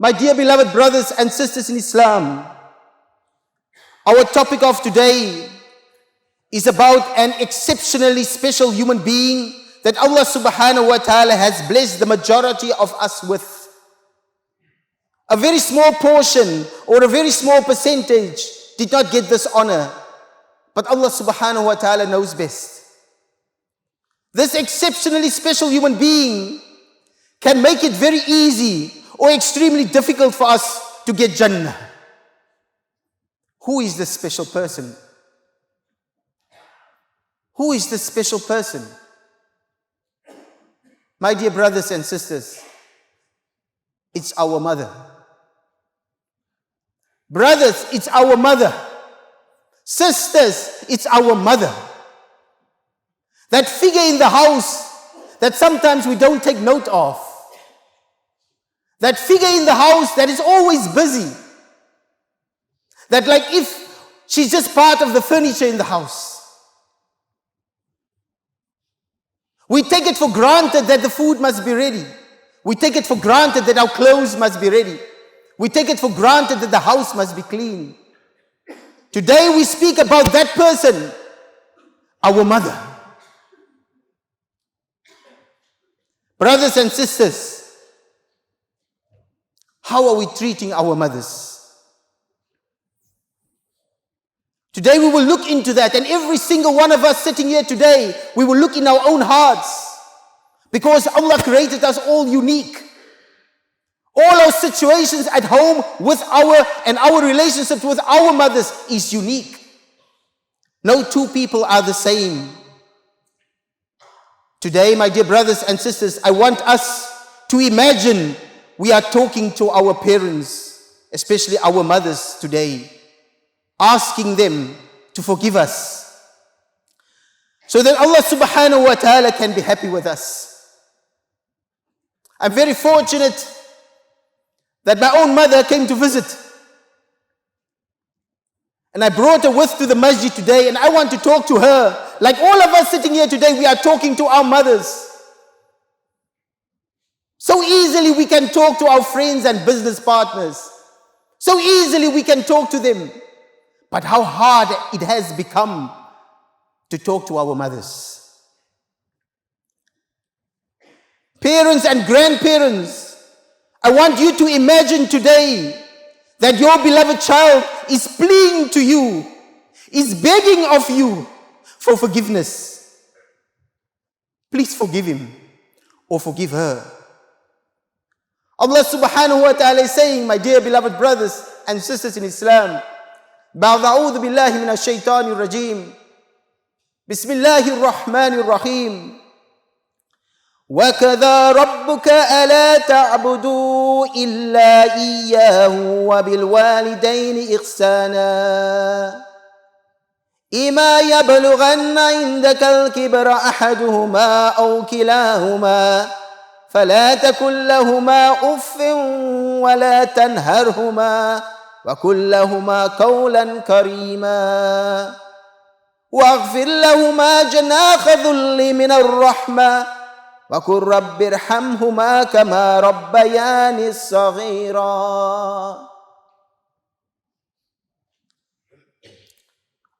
My dear beloved brothers and sisters in Islam, our topic of today is about an exceptionally special human being that Allah subhanahu wa ta'ala has blessed the majority of us with. A very small portion or a very small percentage did not get this honor, but Allah subhanahu wa ta'ala knows best. This exceptionally special human being can make it very easy or extremely difficult for us to get Jannah. Who is this special person? Who is this special person? My dear brothers and sisters, it's our mother. Brothers, it's our mother. Sisters, it's our mother. That figure in the house that sometimes we don't take note of. That figure in the house that is always busy. That like if she's just part of the furniture in the house. We take it for granted that the food must be ready. We take it for granted that our clothes must be ready. We take it for granted that the house must be clean. Today we speak about that person, our mother. Brothers and sisters, how are we treating our mothers? Today we will look into that, and every single one of us sitting here today, we will look in our own hearts. Because Allah created us all unique. All our situations at home with our relationships with our mothers is unique. No two people are the same. Today, my dear brothers and sisters, I want us to imagine we are talking to our parents, especially our mothers today, asking them to forgive us, so that Allah subhanahu wa ta'ala can be happy with us. I'm very fortunate that my own mother came to visit. And I brought her with to the Masjid today, and I want to talk to her. Like all of us sitting here today, we are talking to our mothers. So easily we can talk to our friends and business partners. So easily we can talk to them. But how hard it has become to talk to our mothers. Parents and grandparents, I want you to imagine today that your beloved child is pleading to you, is begging of you for forgiveness. Please forgive him or forgive her. Allah subhanahu wa ta'ala is saying, my dear beloved brothers and sisters in Islam, أعوذ بالله من الشيطان الرجيم بسم الله الرحمن الرحيم وَكَذَا رَبُّكَ أَلَا تَعْبُدُوا إِلَّا إِيَّاهُ وَبِالْوَالِدَيْنِ إِحْسَانًا إِمَّا يَبْلُغَنَّ عِندَكَ الْكِبَرَ أَحَدُهُمَا أَوْ كِلَاهُمَا فَلَا تَقُل لَّهُمَا أُفٍّ وَلَا تَنْهَرْهُمَا وَقُل لَّهُمَا قَوْلًا كَرِيمًا وَاخْفِضْ لَهُمَا جَنَاحَ الذُّلِّ مِنَ الرَّحْمَةِ وَقُلْ رَبِّ ارْحَمْهُمَا كَمَا رَبَّيَانِي صَغِيرًا.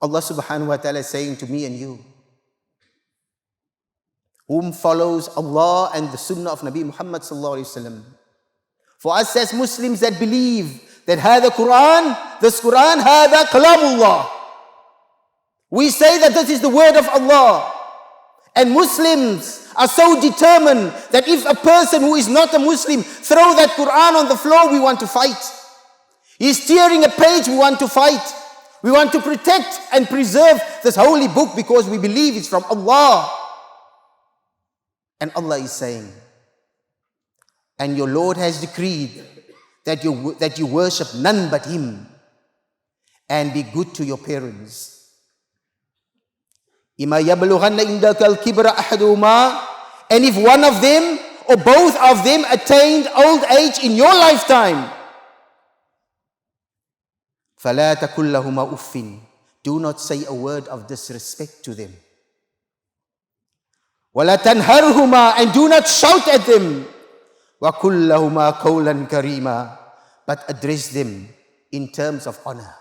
Allah subhanahu wa ta'ala is saying to me and you, whom follows Allah and the Sunnah of Nabi Muhammad sallallahu alayhi wa sallam. For us as Muslims that believe that this Quran, هذا كلام الله. We say that this is the word of Allah. And Muslims are so determined that if a person who is not a Muslim throw that Quran on the floor, we want to fight. He's tearing a page, we want to fight. We want to protect and preserve this holy book because we believe it's from Allah. And Allah is saying, and your Lord has decreed that you worship none but Him and be good to your parents. إِمَّا يَبْلُغَنَّ عِندَكَ الْكِبْرَ أَحَدُهُمَا, and if one of them or both of them attained old age in your lifetime, فَلَا تَقُل لَّهُمَا أُفٍّ, do not say a word of disrespect to them. وَلَا تَنْهَرْهُمَا, and do not shout at them. وَقُل لَّهُمَا قَوْلًا كَرِيمًا, but address them in terms of honor.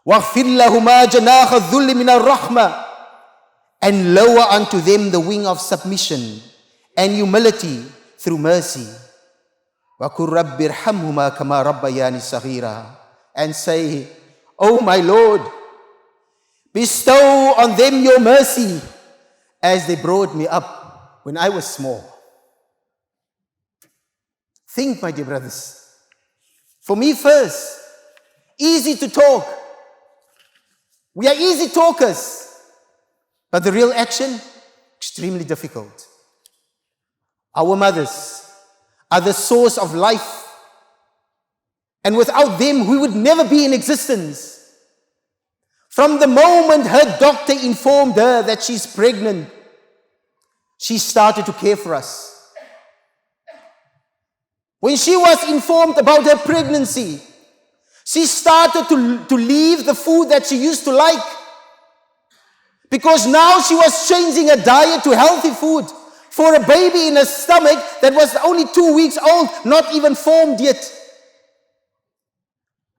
وَاغْفِرْ لَهُمَا جَنَاحَ الذُّلِّ مِنَ الرَّحْمَةِ, and lower unto them the wing of submission and humility through mercy. وَقُلْ رَبِّ ارْحَمْهُمَا كَمَا رَبَّيَانِي صَغِيرًا, and say, "O my Lord, bestow on them your mercy as they brought me up when I was small." Think, my dear brothers. For me first, easy to talk. We are easy talkers. But the real action, extremely difficult. Our mothers are the source of life. And without them, we would never be in existence. From the moment her doctor informed her that she's pregnant, she started to care for us. When she was informed about her pregnancy, she started to leave the food that she used to like. Because now she was changing her diet to healthy food for a baby in her stomach that was only 2 weeks old, not even formed yet.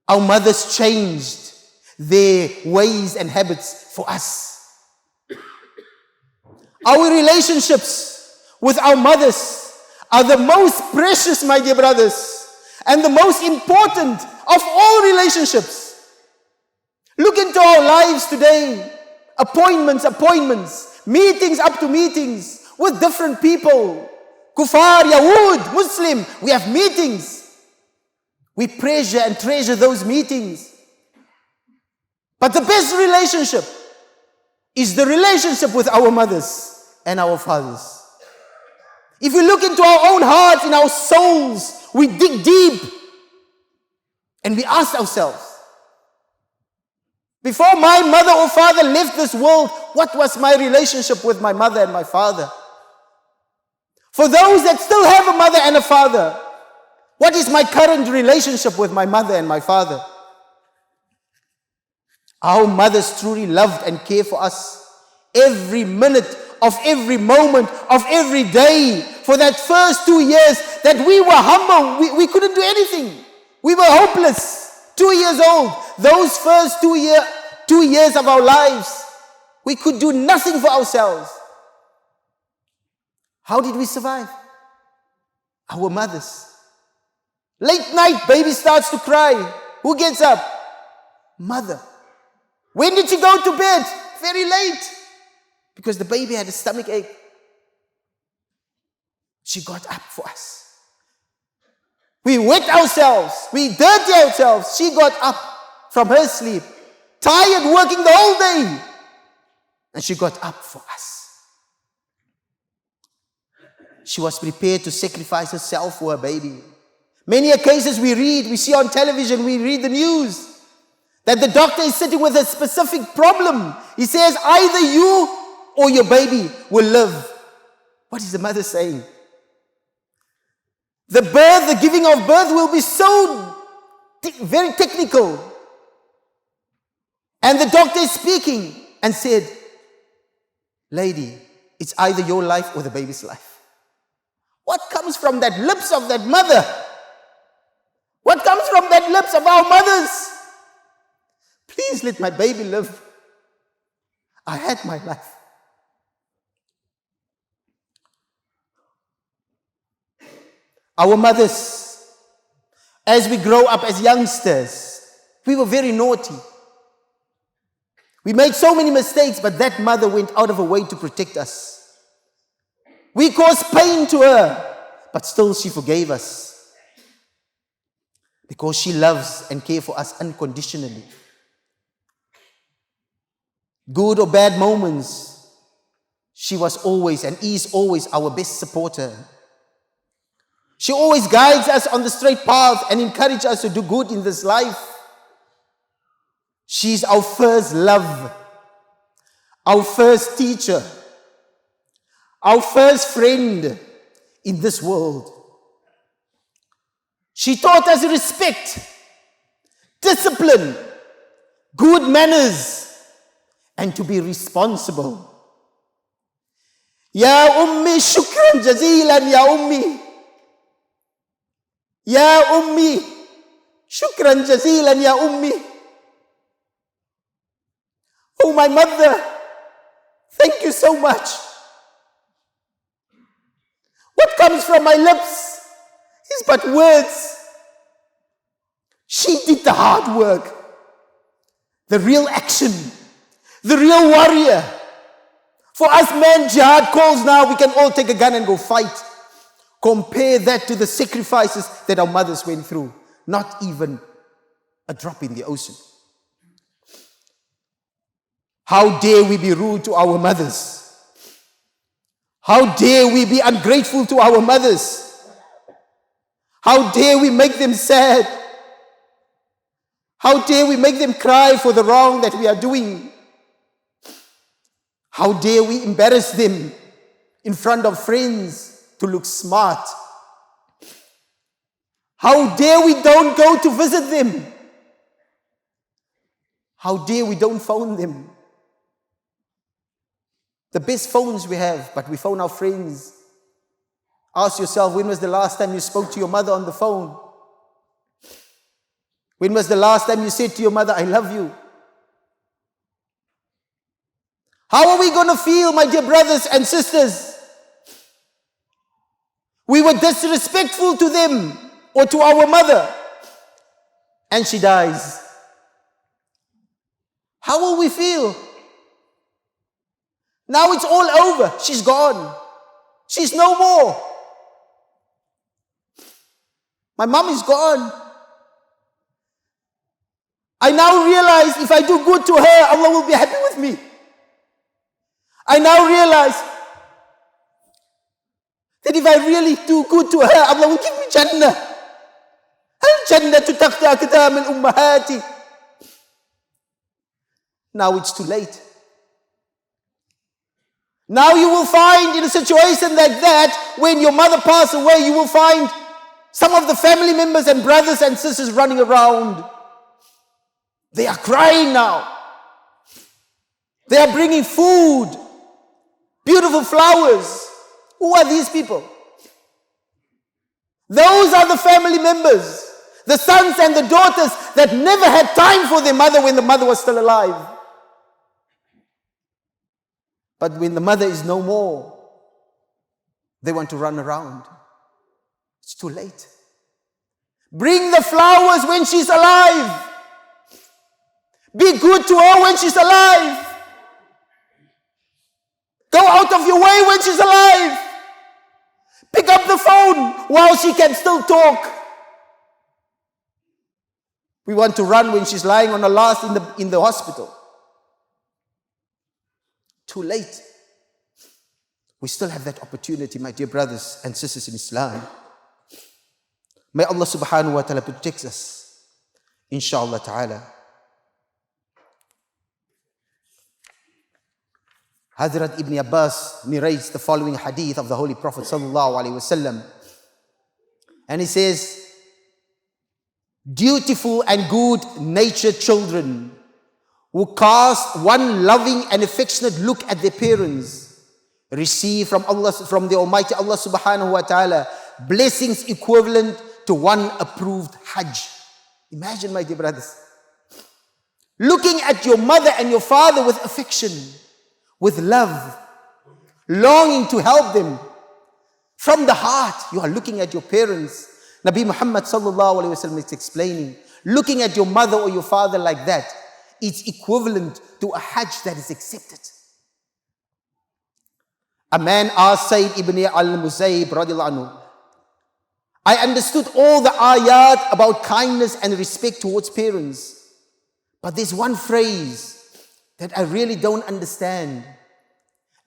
Our mothers changed their ways and habits for us. Our relationships with our mothers are the most precious, my dear brothers, and the most important of all relationships. Look into our lives today. Appointments, meetings up to meetings with different people. Kufar, Yahud, Muslim, we have meetings. We treasure and treasure those meetings. But the best relationship is the relationship with our mothers and our fathers. If we look into our own hearts, in our souls, we dig deep and we ask ourselves, before my mother or father left this world, what was my relationship with my mother and my father? For those that still have a mother and a father, what is my current relationship with my mother and my father? Our mothers truly loved and cared for us every minute of every moment of every day. For that first 2 years that we were humble, we couldn't do anything. We were hopeless. 2 years old. Those first 2 years of our lives, we could do nothing for ourselves. How did we survive? Our mothers. Late night, baby starts to cry. Who gets up? Mother. When did she go to bed? Very late. Because the baby had a stomach ache. She got up for us. We wet ourselves. We dirty ourselves. She got up from her sleep. Tired, working the whole day. And she got up for us. She was prepared to sacrifice herself for her baby. Many occasions we see on television, we read the news, that the doctor is sitting with a specific problem. He says, either you or your baby will live. What is the mother saying? The giving of birth will be so very technical. And the doctor is speaking and said, lady, it's either your life or the baby's life. What comes from that lips of that mother? What comes from that lips of our mothers? Please let my baby live. I had my life. Our mothers, as we grow up as youngsters, we were very naughty. We made so many mistakes, but that mother went out of her way to protect us. We caused pain to her, but still she forgave us. Because she loves and cares for us unconditionally. Good or bad moments, she was always and is always our best supporter. She always guides us on the straight path and encourages us to do good in this life. She's our first love, our first teacher, our first friend in this world. She taught us respect, discipline, good manners, and to be responsible. Ya Ummi, shukran jazilan ya Ummi. Ya Ummi, shukran jazilan ya Ummi. Oh my mother, thank you so much. What comes from my lips is but words. She did the hard work, the real action, the real warrior. For us men, jihad calls now, we can all take a gun and go fight. Compare that to the sacrifices that our mothers went through. Not even a drop in the ocean. How dare we be rude to our mothers? How dare we be ungrateful to our mothers? How dare we make them sad? How dare we make them cry for the wrong that we are doing? How dare we embarrass them in front of friends to look smart? How dare we don't go to visit them? How dare we don't phone them? The best phones we have, but we phone our friends. Ask yourself, when was the last time you spoke to your mother on the phone? When was the last time you said to your mother, I love you? How are we going to feel, my dear brothers and sisters? We were disrespectful to them or to our mother, and she dies. How will we feel? Now it's all over. She's gone. She's no more. My mom is gone. I now realize if I do good to her, Allah will be happy with me. I now realize that if I really do good to her, Allah will give me Jannah. Al-Jannatu takhta aqdam al-ummahati. Now it's too late. Now you will find in a situation like that, when your mother passes away, you will find some of the family members and brothers and sisters running around. They are crying now. They are bringing food, beautiful flowers. Who are these people? Those are the family members, the sons and the daughters that never had time for their mother when the mother was still alive. But when the mother is no more, they want to run around. It's too late. Bring the flowers when she's alive. Be good to her when she's alive. Go out of your way when she's alive. Pick up the phone while she can still talk. We want to run when she's lying on her last in the hospital. Too late. We still have that opportunity, my dear brothers and sisters in Islam. May Allah subhanahu wa ta'ala protect us. Inshallah ta'ala. Hazrat Ibn Abbas narrates the following hadith of the Holy Prophet sallallahu alaihi wasallam. And he says, dutiful and good-natured children who cast one loving and affectionate look at their parents receive from the Almighty Allah subhanahu wa ta'ala blessings equivalent to one approved Hajj. Imagine, my dear brothers, looking at your mother and your father with affection, with love, longing to help them. From the heart, you are looking at your parents. Nabi Muhammad sallallahu alaihi wasallam is explaining, looking at your mother or your father like that, it's equivalent to a Hajj that is accepted. A man asked Zaid ibn al-Musayyib radiallahu anhu, I understood all the ayat about kindness and respect towards parents, but there's one phrase that I really don't understand.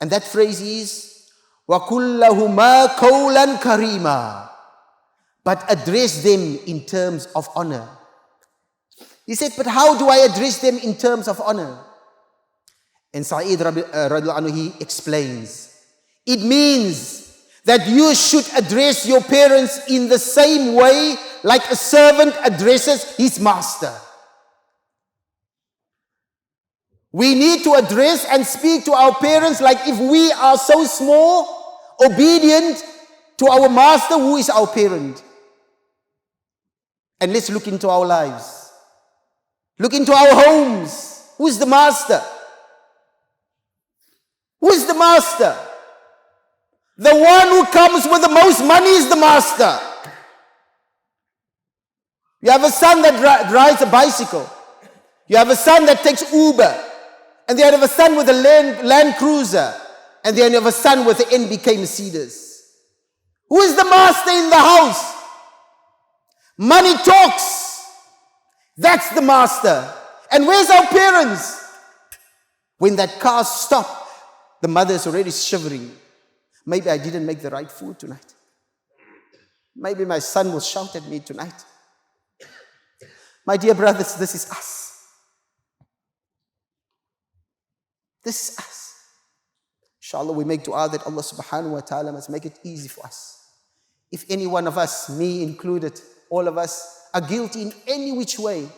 And that phrase is, وَقُلْ لَهُمَا قَوْلًا كَرِيمًا. But address them in terms of honor. He said, but how do I address them in terms of honor? And Zaid radiallahu anhu, he explains, it means that you should address your parents in the same way like a servant addresses his master. We need to address and speak to our parents like if we are so small, obedient to our master who is our parent. And let's look into our lives. Look into our homes. Who is the master? Who is the master? The one who comes with the most money is the master. You have a son that rides a bicycle. You have a son that takes Uber. And then you have a son with a Land Cruiser. And then you have a son with the NBK Mercedes. Who is the master in the house? Money talks. That's the master. And where's our parents? When that car stopped, the mother is already shivering. Maybe I didn't make the right food tonight. Maybe my son will shout at me tonight. My dear brothers, this is us. This is us. Inshallah, we make dua that Allah subhanahu wa ta'ala must make it easy for us. If any one of us, me included, all of us, are guilty in any which way,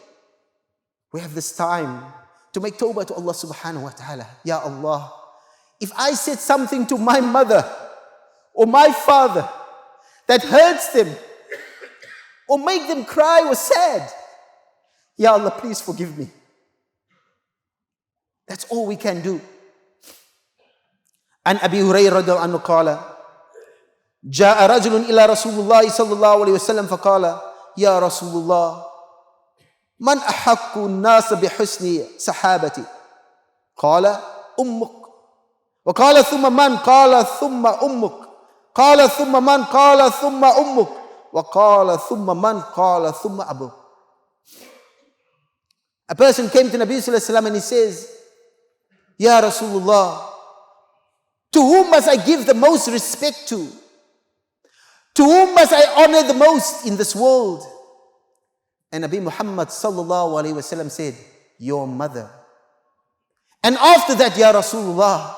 we have this time to make tawbah to Allah subhanahu wa ta'ala. Ya Allah, if I said something to my mother or my father that hurts them or make them cry or sad, Ya Allah, please forgive me. That's all we can do. عن أبي هريرة رضي الله عنه قال جاء رجل إلى رسول الله صلى الله عليه وسلم فقال يا رسول الله من أحق الناس بحسن صحابتي قال أمك وقال ثم من قال ثم أمك قال ثم من قال ثم أمك وقال ثم من قال ثم أبوك. A person came to Nabi sallallahu alaihi wasallam and he says, Ya Rasulullah, to whom must I give the most respect to? To whom must I honor the most in this world? And Nabi Muhammad sallallahu alaihi wasallam said, your mother. And after that, Ya Rasulullah,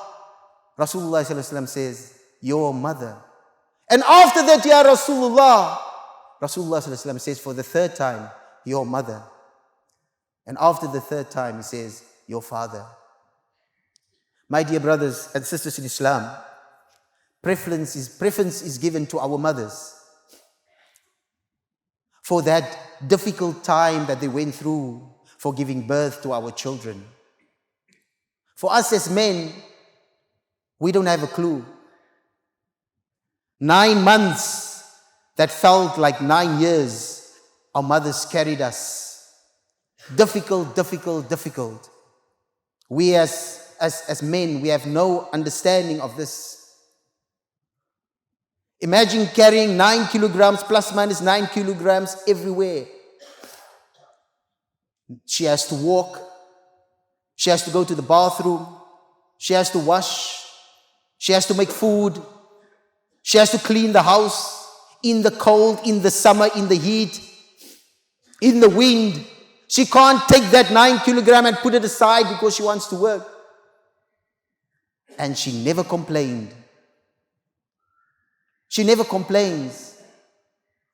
Rasulullah sallallahu alaihi wasallam says, your mother. And after that, Ya Rasulullah, Rasulullah sallallahu alaihi wasallam says for the third time, your mother. And after the third time, he says, your father. My dear brothers and sisters in Islam, preference is given to our mothers for that difficult time that they went through for giving birth to our children. For us as men, we don't have a clue. 9 months that felt like 9 years, our mothers carried us. Difficult, difficult, difficult. We as men, we have no understanding of this. Imagine carrying 9 kilograms, plus minus 9 kilograms everywhere. She has to walk. She has to go to the bathroom. She has to wash. She has to make food. She has to clean the house in the cold, in the summer, in the heat, in the wind. She can't take that 9 kilogram and put it aside because she wants to work. And she never complained. She never complains.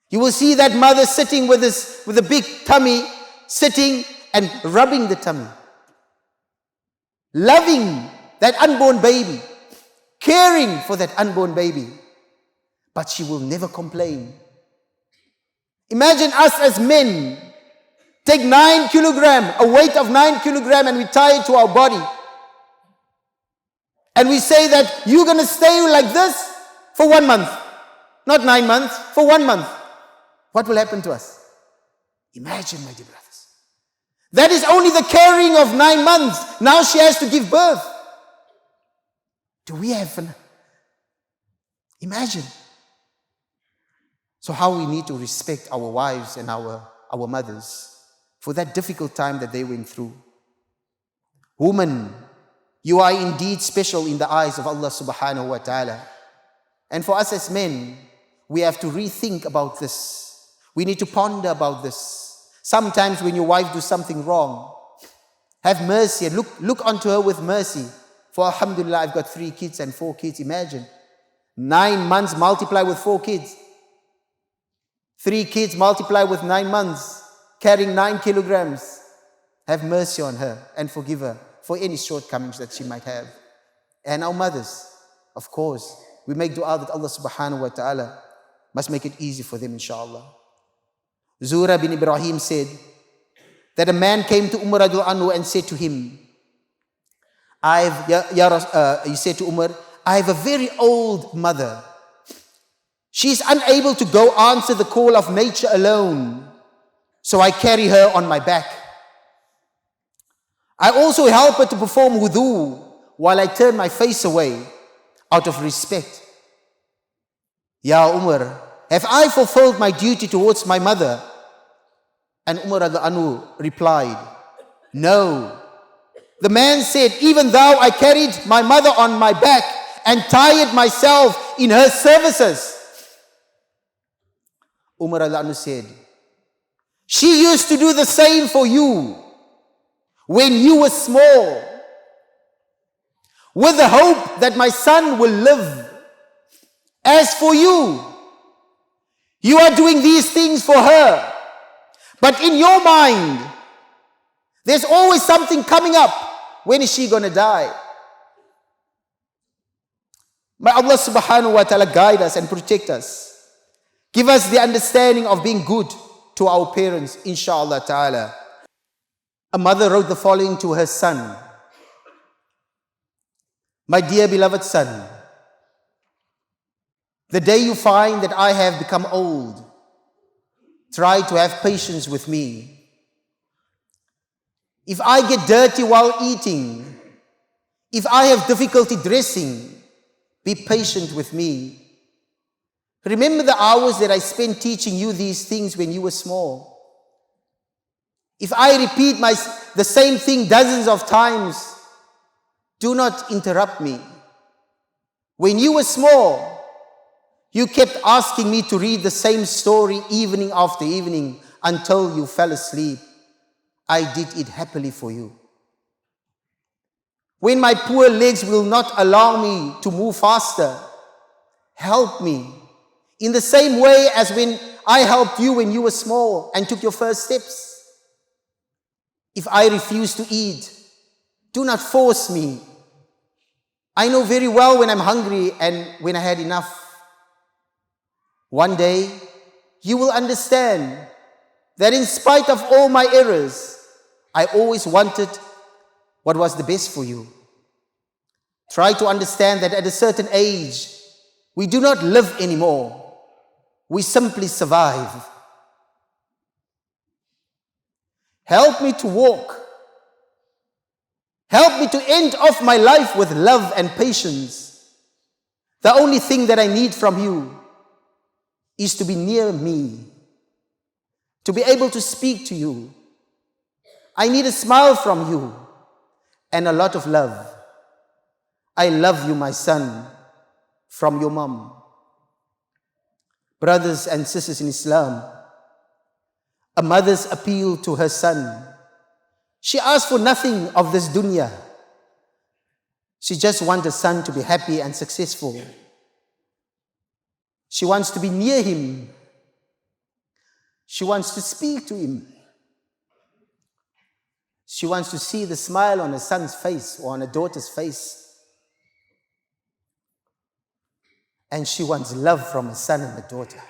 You will see that mother sitting with a big tummy, sitting and rubbing the tummy. Loving that unborn baby. Caring for that unborn baby. But she will never complain. Imagine us as men. Take 9 kilogram, a weight of 9 kilogram, and we tie it to our body. And we say that you're going to stay like this for 1 month. Not 9 months, for 1 month. What will happen to us? Imagine, my dear brothers. That is only the carrying of 9 months. Now she has to give birth. Do we have imagine. So how we need to respect our wives and our mothers for that difficult time that they went through. Woman, you are indeed special in the eyes of Allah subhanahu wa ta'ala. And for us as men, we have to rethink about this. We need to ponder about this. Sometimes when your wife does something wrong, have mercy and look onto her with mercy. For alhamdulillah, I've got 3 kids and 4 kids. Imagine. 9 months multiply with 4 kids. 3 kids multiply with 9 months. Carrying 9 kilograms. Have mercy on her and forgive her for any shortcomings that she might have. And our mothers, of course, we make dua that Allah subhanahu wa ta'ala must make it easy for them, inshallah. Zura bin Ibrahim said that a man came to Umar radiallahu anhu and said to him, he said to Umar, I have a very old mother. She is unable to go answer the call of nature alone, so I carry her on my back. I also help her to perform wudu while I turn my face away out of respect. Ya Umar, have I fulfilled my duty towards my mother? And Umar radiallahu anhu replied, no. The man said, even though I carried my mother on my back and tired myself in her services. Umar radiallahu anhu said, she used to do the same for you when you were small, with the hope that my son will live. As for you, you are doing these things for her, but in your mind, there's always something coming up. When is she going to die? May Allah subhanahu wa ta'ala guide us and protect us. Give us the understanding of being good to our parents, inshallah ta'ala. A mother wrote the following to her son. My dear beloved son, the day you find that I have become old, try to have patience with me. If I get dirty while eating, if I have difficulty dressing, be patient with me. Remember the hours that I spent teaching you these things when you were small. If I repeat the same thing dozens of times, do not interrupt me. When you were small, you kept asking me to read the same story evening after evening until you fell asleep. I did it happily for you. When my poor legs will not allow me to move faster, help me in the same way as when I helped you when you were small and took your first steps. If I refuse to eat, do not force me. I know very well when I'm hungry and when I had enough. One day, you will understand that in spite of all my errors, I always wanted what was the best for you. Try to understand that at a certain age, we do not live anymore. We simply survive. Help me to walk. Help me to end off my life with love and patience. The only thing that I need from you is to be near me, to be able to speak to you. I need a smile from you and a lot of love. I love you, my son, from your mom. Brothers and sisters in Islam, a mother's appeal to her son. She asked for nothing of this dunya. She just wants her son to be happy and successful. She wants to be near him. She wants to speak to him. She wants to see the smile on her son's face or on her daughter's face. And she wants love from her son and her daughter.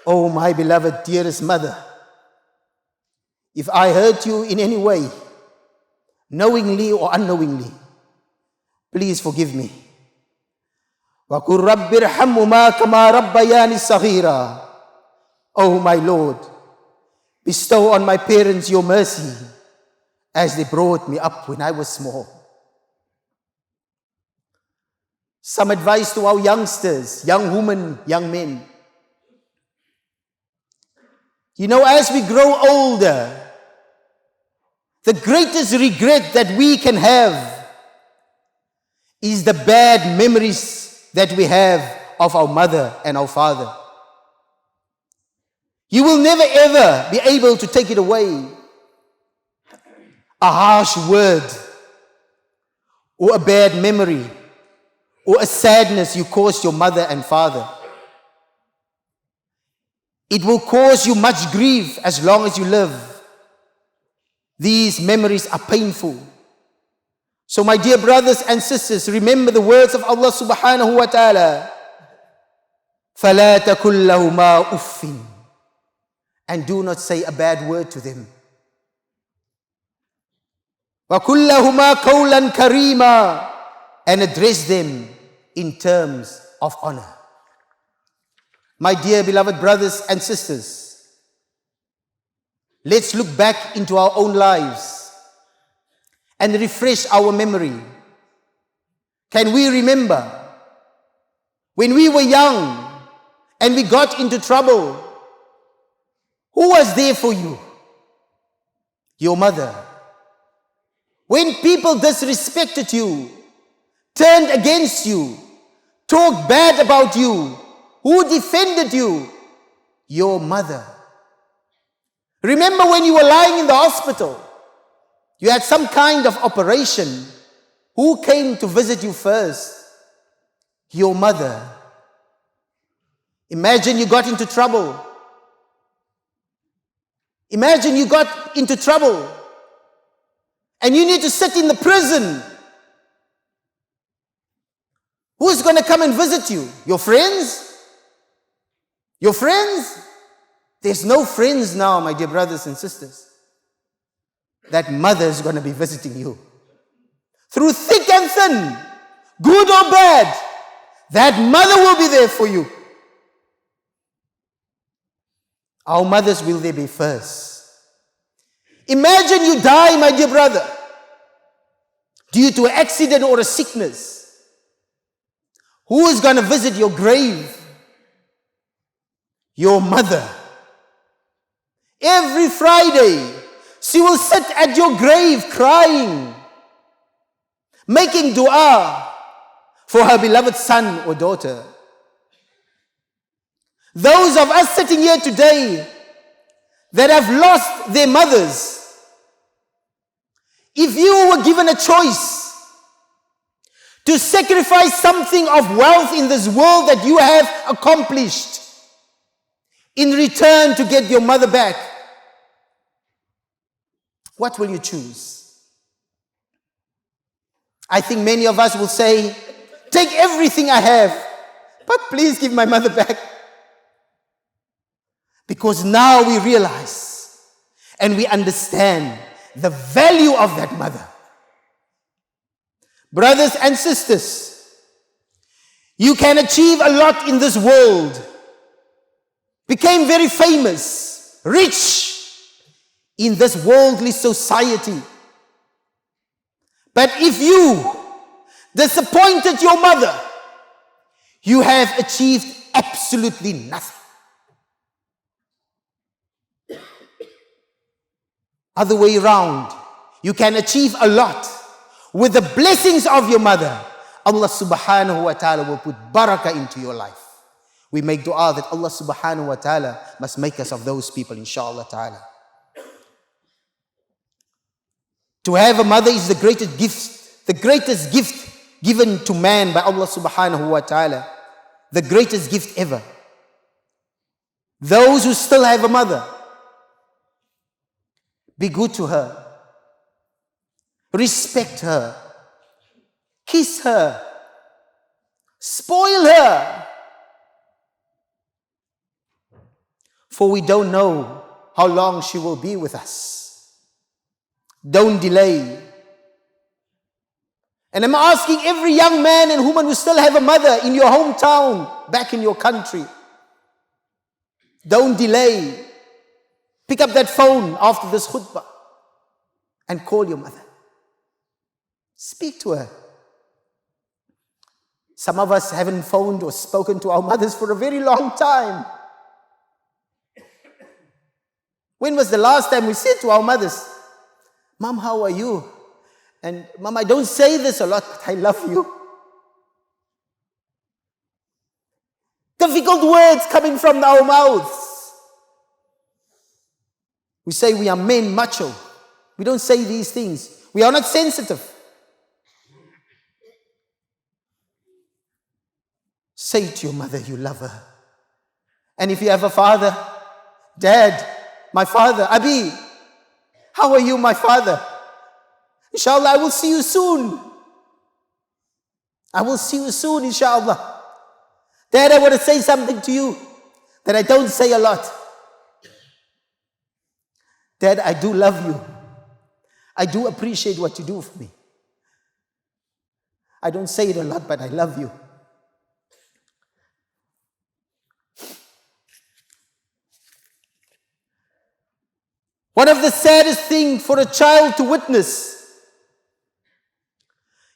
Oh, my beloved, dearest mother, if I hurt you in any way, knowingly or unknowingly, please forgive me. وَقُلْ رَبِّ ارْحَمْهُمَا كَمَا رَبَّيَانِ صَغِيرًا. Oh, my Lord, bestow on my parents your mercy as they brought me up when I was small. Some advice to our youngsters, young women, young men. You know, as we grow older, the greatest regret that we can have is the bad memories that we have of our mother and our father. You will never ever be able to take it away. A harsh word, or a bad memory, or a sadness you caused your mother and father. It will cause you much grief as long as you live. These memories are painful. So my dear brothers and sisters, remember the words of Allah subhanahu wa ta'ala. فَلَا تَكُلْ لَهُمَا أُفٍّ. And do not say a bad word to them. وَقُلْ لَهُمَا قَوْلًا كَرِيمًا. And address them in terms of honor. My dear beloved brothers and sisters, let's look back into our own lives and refresh our memory. Can we remember when we were young and we got into trouble? Who was there for you? Your mother. When people disrespected you, turned against you, talked bad about you, who defended you? Your mother. Remember when you were lying in the hospital, you had some kind of operation. Who came to visit you first? Your mother. Imagine you got into trouble. Imagine you got into trouble and you need to sit in the prison. Who's going to come and visit you? Your friends? Your friends? There's no friends now, my dear brothers and sisters. That mother is going to be visiting you. Through thick and thin, good or bad, that mother will be there for you. Our mothers will there be first. Imagine you die, my dear brother, due to an accident or a sickness. Who is going to visit your grave? Your mother. Every Friday, she will sit at your grave crying, making dua for her beloved son or daughter. Those of us sitting here today that have lost their mothers, if you were given a choice to sacrifice something of wealth in this world that you have accomplished in return to get your mother back, what will you choose? I think many of us will say, take everything I have, but please give my mother back. Because now we realize and we understand the value of that mother. Brothers and sisters, you can achieve a lot in this world. Became very famous, rich in this worldly society. But if you disappointed your mother, you have achieved absolutely nothing. Other way around, you can achieve a lot with the blessings of your mother. Allah subhanahu wa ta'ala will put barakah into your life. We make dua that Allah subhanahu wa ta'ala must make us of those people, inshallah ta'ala. To have a mother is the greatest gift given to man by Allah subhanahu wa ta'ala. The greatest gift ever. Those who still have a mother, be good to her. Respect her. Kiss her. Spoil her. For we don't know how long she will be with us. Don't delay. And I'm asking every young man and woman who still have a mother in your hometown, back in your country, don't delay. Pick up that phone after this khutbah and call your mother. Speak to her. Some of us haven't phoned or spoken to our mothers for a very long time. When was the last time we said to our mothers, Mom, how are you? And Mom, I don't say this a lot, but I love you. Difficult words coming from our mouths. We say we are men, macho. We don't say these things. We are not sensitive. Say to your mother you love her. And if you have a father, Dad, my father, Abi, how are you, my father? Inshallah, I will see you soon. I will see you soon, inshallah. Dad, I want to say something to you that I don't say a lot. Dad, I do love you. I do appreciate what you do for me. I don't say it a lot, but I love you. One of the saddest things for a child to witness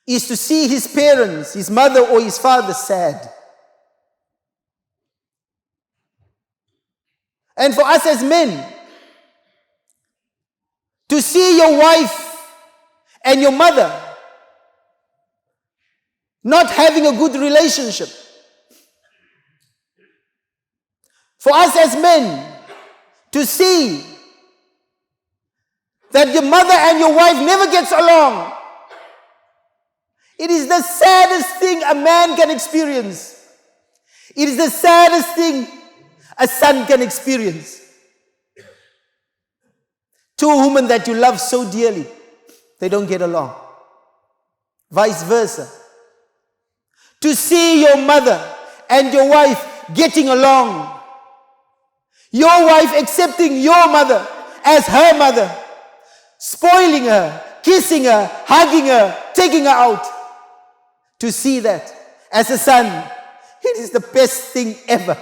is to see his parents, his mother or his father sad. And for us as men, to see your wife and your mother not having a good relationship. For us as men, to see that your mother and your wife never gets along. It is the saddest thing a man can experience. It is the saddest thing a son can experience. Two women that you love so dearly, they don't get along. Vice versa. To see your mother and your wife getting along. Your wife accepting your mother as her mother. Spoiling her, kissing her, hugging her, taking her out. To see that as a son, it is the best thing ever.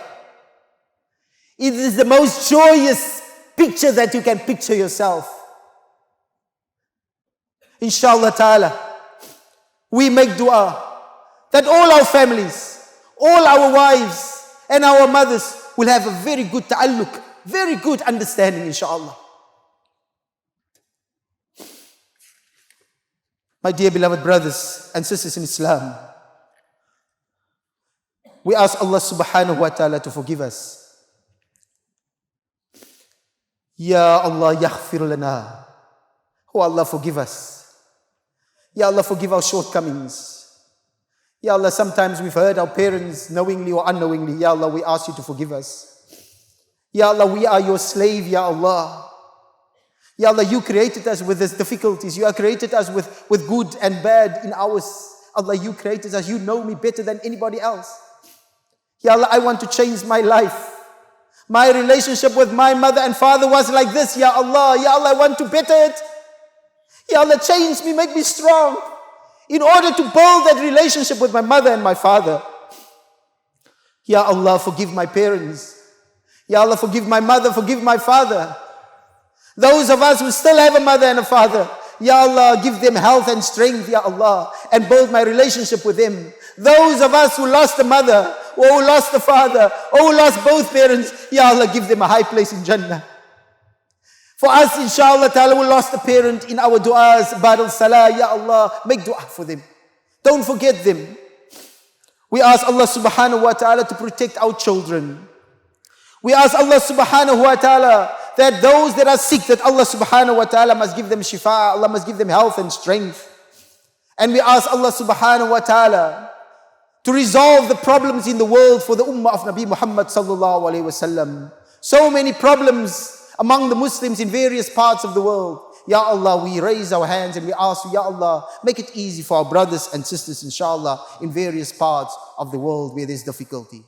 It is the most joyous picture that you can picture yourself. Inshallah ta'ala, we make dua that all our families, all our wives and our mothers will have a very good ta'alluq, very good understanding, inshallah. My dear beloved brothers and sisters in Islam, we ask Allah subhanahu wa ta'ala to forgive us. Ya Allah, yaghfir lana. Oh Allah, forgive us. Ya Allah, forgive our shortcomings. Ya Allah, sometimes we've hurt our parents knowingly or unknowingly. Ya Allah, we ask you to forgive us. Ya Allah, we are your slave, Ya Allah. Ya Allah, you created us with these difficulties. You have created us with good and bad in ours. Allah, you created us. You know me better than anybody else. Ya Allah, I want to change my life. My relationship with my mother and father was like this, Ya Allah. Ya Allah, I want to better it. Ya Allah, change me, make me strong. In order to build that relationship with my mother and my father. Ya Allah, forgive my parents. Ya Allah, forgive my mother, forgive my father. Those of us who still have a mother and a father, Ya Allah, give them health and strength, Ya Allah, and build my relationship with them. Those of us who lost a mother, or who lost a father, or who lost both parents, Ya Allah, give them a high place in Jannah. For us, inshallah ta'ala, who lost a parent in our du'as, Ba'd al-Salah, Ya Allah, make dua for them. Don't forget them. We ask Allah subhanahu wa ta'ala to protect our children. We ask Allah subhanahu wa ta'ala that those that are sick, that Allah subhanahu wa ta'ala must give them shifa, Allah must give them health and strength. And we ask Allah subhanahu wa ta'ala to resolve the problems in the world for the ummah of Nabi Muhammad sallallahu alayhi wa sallam. So many problems among the Muslims in various parts of the world. Ya Allah, we raise our hands and we ask you, Ya Allah, make it easy for our brothers and sisters, inshallah, in various parts of the world where there's difficulty.